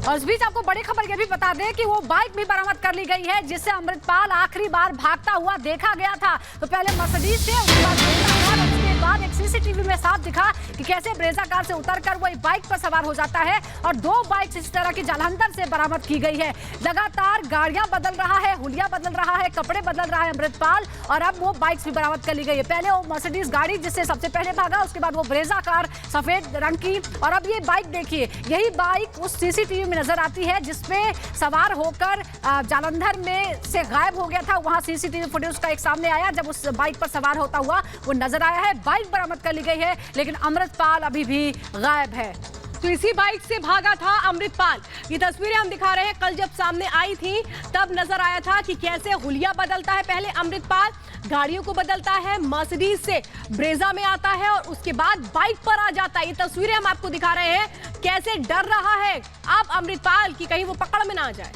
और इस बीच आपको बड़ी खबर ये भी बता दें कि वो बाइक भी बरामद कर ली गई है जिससे अमृतपाल आखिरी बार भागता हुआ देखा गया था। तो पहले मर्सिडीज से, उसके बाद उसके बाद एक सीसीटीवी में साफ दिखा कि कैसे ब्रेजा कार से उतरकर वो एक बाइक पर सवार हो जाता है और 2 बाइक इस तरह की जालंधर से बरामद की गई है। लगातार गाड़ियां बदल रहा है, हुलिया बदल रहा है, कपड़े बदल रहा है अमृतपाल, और अब वो बाइक्स भी बरामद कर ली गई है। पहले वो मर्सिडीज गाड़ी जिससे सबसे पहले भागा, उसके बाद वो ब्रेजा कार सफेद रंग की, और अब ये बाइक देखिए, यही बाइक उस सीसीटीवी में नजर आती है जिसपे सवार होकर जालंधर में से गायब हो गया था। वहां सीसीटीवी फुटेज का एक सामने आया जब उस बाइक पर सवार होता हुआ वो नजर आया है। बाइक बरामद कर ली गई है लेकिन अमृतपाल अभी भी गायब है। तो इसी बाइक से भागा था अमृतपाल। ये तस्वीरें हम दिखा रहे हैं, कल जब सामने आई थी तब नजर आया था कि कैसे हुलिया बदलता है पहले अमृतपाल, गाड़ियों को बदलता है, मर्सिडीज से ब्रेजा में आता है और उसके बाद बाइक पर आ जाता है। ये तस्वीरें हम आपको दिखा रहे हैं, कैसे डर रहा है अब अमृतपाल कि कहीं वो पकड़ में ना आ जाए।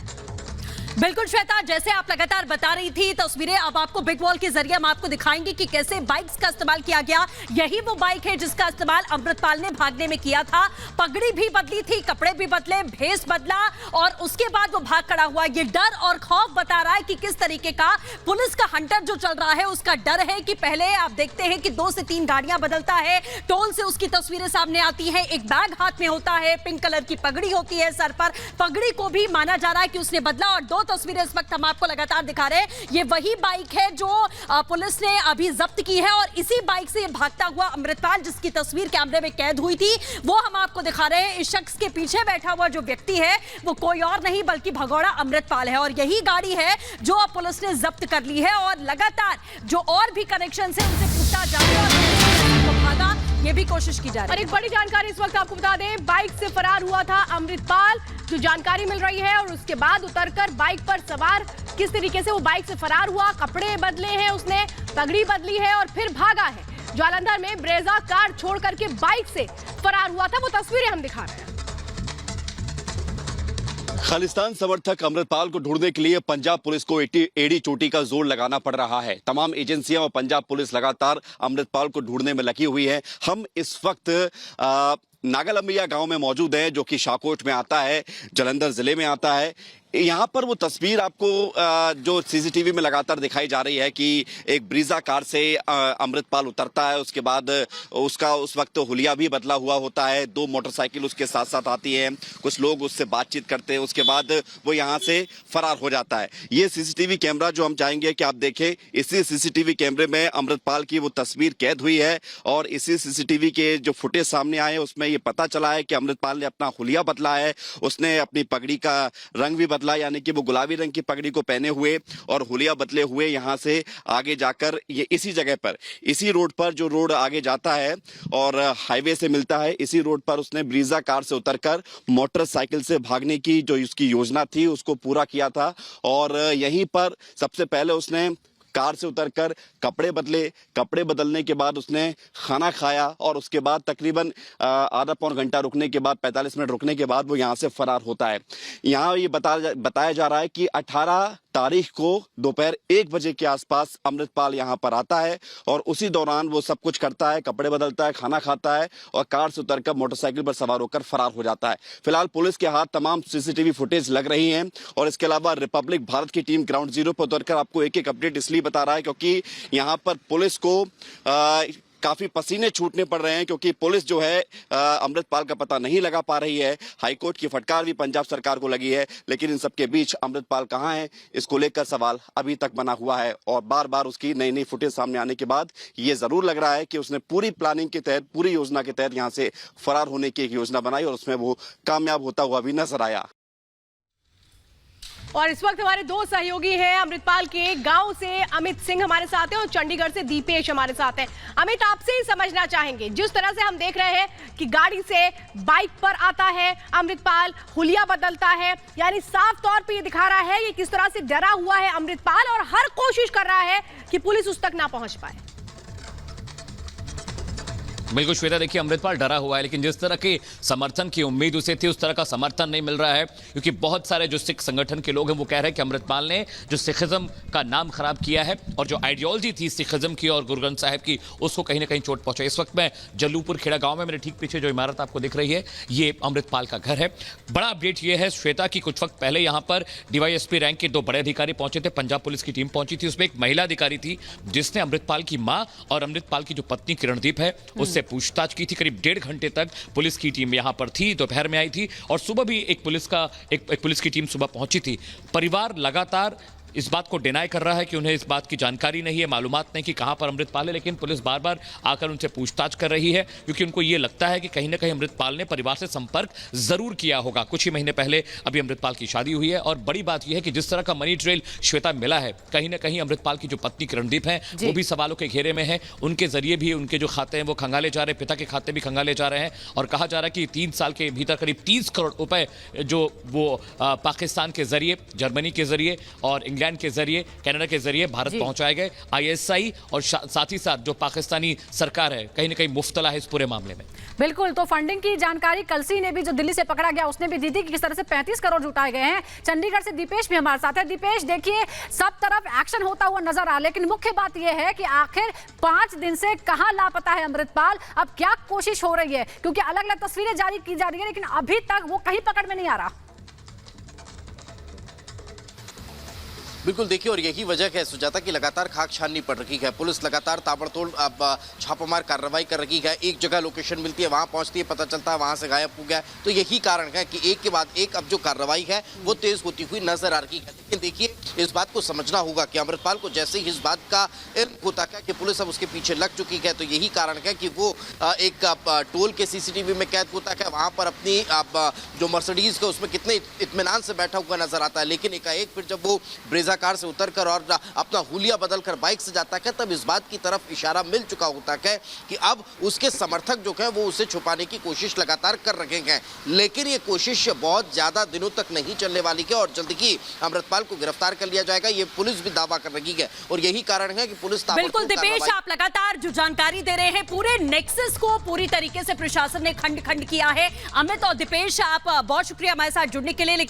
बिल्कुल श्वेता, जैसे आप लगातार बता रही थी तस्वीरें, अब आपको बिग वॉल के जरिए हम आपको दिखाएंगे कि कैसे बाइक्स का इस्तेमाल किया गया। यही वो बाइक है जिसका इस्तेमाल अमृतपाल ने भागने में किया था। पगड़ी भी बदली थी, कपड़े भी बदले, भेष बदला और उसके बाद वो भाग खड़ा हुआ। ये डर और खौफ बता रहा है कि किस तरीके का पुलिस का हंटर जो चल रहा है उसका डर है कि पहले आप देखते हैं कि 2 से 3 गाड़ियां बदलता है, टोल से उसकी तस्वीरें सामने आती है, एक बैग हाथ में होता है, पिंक कलर की पगड़ी होती है सर पर, पगड़ी को भी माना जा रहा है कि उसने बदला। और 2 तस्वीरें इस वक्त हम आपको लगातार दिखा रहे हैं। ये वही बाइक है जो पुलिस ने अभी जब्त की है और इसी बाइक से भागता हुआ अमृतपाल जिसकी तस्वीर कैमरे में कैद हुई थी वो हम आपको दिखा रहे हैं। इस शख्स के पीछे बैठा हुआ जो व्यक्ति है वो कोई और नहीं बल्कि भगौड़ा अमृतपाल है और यही गाड़ी है जो अब पुलिस ने जब्त कर ली है और लगातार जो और भी कनेक्शन है उनसे पूछा जा रहा है, भागा ये भी कोशिश की जा रही है। और एक बड़ी जानकारी इस वक्त आपको बता दें, बाइक से फरार हुआ था अमृतपाल, जो जानकारी मिल रही है, और उसके बाद उतरकर बाइक पर सवार किस तरीके से वो बाइक से फरार हुआ, कपड़े बदले हैं उसने, पगड़ी बदली है और फिर भागा है। जालंधर में ब्रेजा कार छोड़ करके बाइक से फरार हुआ था, वो तस्वीरें हम दिखा रहे हैं। खालिस्तान समर्थक अमृतपाल को ढूंढने के लिए पंजाब पुलिस को एड़ी चोटी का जोर लगाना पड़ रहा है। तमाम एजेंसियां और पंजाब पुलिस लगातार अमृतपाल को ढूंढने में लगी हुई है। हम इस वक्त नागालंबिया गांव में मौजूद है जो कि शाकोट में आता है, जालंधर जिले में आता है। यहाँ पर वो तस्वीर आपको जो सीसीटीवी में लगातार दिखाई जा रही है कि एक ब्रीजा कार से अमृतपाल उतरता है, उसके बाद उसका उस वक्त हुलिया भी बदला हुआ होता है, 2 मोटरसाइकिल उसके साथ साथ आती हैं, कुछ लोग उससे बातचीत करते हैं, उसके बाद वो यहाँ से फरार हो जाता है। ये सीसीटीवी कैमरा जो हम चाहेंगे कि आप देखें, इसी सीसीटीवी कैमरे में अमृतपाल की वो तस्वीर कैद हुई है और इसी सीसीटीवी के जो फुटेज सामने आए उसमें ये पता चला है कि अमृतपाल ने अपना हुलिया बदला है, उसने अपनी पगड़ी का रंग भी यानी कि वो गुलाबी रंग की पगड़ी को पहने हुए और हुलिया बदले हुए यहां से आगे जाकर ये इसी जगह पर, इसी रोड पर, जो रोड आगे जाता है और हाईवे से मिलता है, इसी रोड पर उसने ब्रीजा कार से उतरकर मोटरसाइकिल से भागने की जो उसकी योजना थी उसको पूरा किया था। और यहीं पर सबसे पहले उसने कार से उतरकर कपड़े बदले, कपड़े बदलने के बाद उसने खाना खाया और उसके बाद तकरीबन आधा पौन घंटा रुकने के बाद, 45 मिनट रुकने के बाद वो यहाँ से फरार होता है। यहाँ ये बताया जा रहा है कि 18 तारीख को दोपहर 1 बजे के आसपास अमृतपाल यहाँ पर आता है और उसी दौरान वो सब कुछ करता है, कपड़े बदलता है, खाना खाता है और कार से उतरकर मोटरसाइकिल पर सवार होकर फरार हो जाता है। फिलहाल पुलिस के हाथ तमाम सीसीटीवी फुटेज लग रही हैं और इसके अलावा रिपब्लिक भारत की टीम ग्राउंड जीरो पर उतरकर आपको एक-एक अपडेट इसलिए बता रहा है क्योंकि यहाँ पर पुलिस को काफी पसीने छूटने पड़ रहे हैं क्योंकि पुलिस जो है अमृतपाल का पता नहीं लगा पा रही है। हाईकोर्ट की फटकार भी पंजाब सरकार को लगी है, लेकिन इन सबके बीच अमृतपाल कहां है इसको लेकर सवाल अभी तक बना हुआ है और बार बार उसकी नई नई फुटेज सामने आने के बाद ये जरूर लग रहा है कि उसने पूरी प्लानिंग के तहत, पूरी योजना के तहत यहां से फरार होने की एक योजना बनाई और उसमें वो कामयाब होता हुआ भी नजर आया। और इस वक्त हमारे 2 सहयोगी हैं अमृतपाल के, गांव से अमित सिंह हमारे साथ हैं और चंडीगढ़ से दीपेश हमारे साथ हैं। अमित, आपसे ही समझना चाहेंगे, जिस तरह से हम देख रहे हैं कि गाड़ी से बाइक पर आता है अमृतपाल, हुलिया बदलता है, यानी साफ तौर पे ये दिखा रहा है कि किस तरह से डरा हुआ है अमृतपाल और हर कोशिश कर रहा है कि पुलिस उस तक ना पहुंच पाए। बिल्कुल श्वेता, देखिए अमृतपाल डरा हुआ है, लेकिन जिस तरह के समर्थन की उम्मीद उसे थी उस तरह का समर्थन नहीं मिल रहा है, क्योंकि बहुत सारे जो सिख संगठन के लोग हैं वो कह रहे हैं कि अमृतपाल ने जो सिखिज्म का नाम खराब किया है और जो आइडियोलॉजी थी सिखिज्म की और गुरु ग्रंथ साहिब की, उसको कहीं ना कहीं चोट पहुंचा। इस वक्त मैं जल्लूपुर खेड़ा गांव में, मेरे ठीक पीछे जो इमारत आपको दिख रही है ये अमृतपाल का घर है। बड़ा अपडेट ये है श्वेता की कुछ वक्त पहले यहाँ पर डीवाईएसपी रैंक के 2 बड़े अधिकारी पहुंचे थे, पंजाब पुलिस की टीम पहुंची थी, उसमें एक महिला अधिकारी थी जिसने अमृतपाल की मां और अमृतपाल की जो पत्नी किरणदीप है उससे पूछताछ की थी। करीब 1.5 घंटे तक पुलिस की टीम यहां पर थी, दोपहर में आई थी और सुबह भी एक पुलिस की टीम सुबह पहुंची थी। परिवार लगातार इस बात को डिनाई कर रहा है कि उन्हें इस बात की जानकारी नहीं है, मालूमात नहीं कि कहां पर अमृतपाल है, लेकिन पुलिस बार बार आकर उनसे पूछताछ कर रही है क्योंकि उनको यह लगता है कि कहीं ना कहीं अमृतपाल ने परिवार से संपर्क जरूर किया होगा। कुछ ही महीने पहले अभी अमृतपाल की शादी हुई है और बड़ी बात यह है कि जिस तरह का मनी ट्रेल श्वेता मिला है, कहीं ना कहीं अमृतपाल की जो पत्नी किरणदीप है वो भी सवालों के घेरे में है। उनके जरिए भी उनके जो खाते हैं वो खंगाले जा रहे हैं, पिता के खाते भी खंगाले जा रहे हैं और कहा जा रहा है कि 3 साल के भीतर करीब 30 करोड़ रुपए जो वो पाकिस्तान के जरिए, जर्मनी के जरिए और इंग्लैंड के जरिए, कनाडा के जरिए भारत पहुंचाए गए। आईएसआई और साथ ही साथ जो पाकिस्तानी सरकार है कहीं ना कहीं मुफ्तला है इस पूरे मामले में। बिल्कुल, तो फंडिंग की जानकारी कलसी ने भी, जो दिल्ली से पकड़ा गया, उसने भी दी थी कि किस तरह से 35 करोड़ जुटाए गए हैं। चंडीगढ़ से दीपेश भी हमारे साथ है। दीपेश, देखिए सब तरफ एक्शन होता हुआ नजर आ रहा है, लेकिन मुख्य बात यह है कि आखिर 5 दिन से कहां लापता है अमृतपाल, अब क्या कोशिश हो रही है, क्योंकि अलग अलग तस्वीरें जारी की जा रही है लेकिन अभी तक वो कहीं पकड़ में नहीं आ रहा। बिल्कुल, देखिए और यही वजह है सुजाता की लगातार खाक छाननी पड़ रही है। पुलिस लगातार ताबड़तोड़ छापामार कार्रवाई कर रही है। एक जगह लोकेशन मिलती है, वहां पहुंचती है, पता चलता है वहां से गायब हो गया। तो यही कारण है कि एक के बाद एक अब जो कार्रवाई है वो तेज होती हुई नजर आ रही है। लेकिन देखिए इस बात को समझना होगा कि अमृतपाल को जैसे ही इस बात का इल्म होता है कि पुलिस अब उसके पीछे लग चुकी है, तो यही कारण है कि वो एक टोल के सीसीटीवी में कैद होता है, वहां पर अपनी जो मर्सिडीज है उसमें कितने इत्मीनान से बैठा हुआ नजर आता है। लेकिन एकाएक फिर जब वो ब्रेजा कार से उतरकर और अपना हुलिया बदलकर बाइक से जाता है, तब इस बात की तरफ इशारा मिल चुका होता है कि अब उसके समर्थक जो है वो उसे छुपाने की कोशिश लगातार कर रहे हैं। लेकिन ये कोशिश बहुत ज्यादा दिनों तक नहीं चलने वाली है और जल्द ही अमृतपाल को गिरफ्तार कर लिया जाएगा, ये पुलिस भी दावा कर रही है और यही कारण है कि पुलिस बिल्कुल दीपेश, आप लगातार जो जानकारी दे रहे हैं, पूरे नेक्सस को पूरी तरीके से प्रशासन ने खंड खंड किया है। अमित और दीपेश, आप बहुत शुक्रिया हमारे साथ जुड़ने के लिए।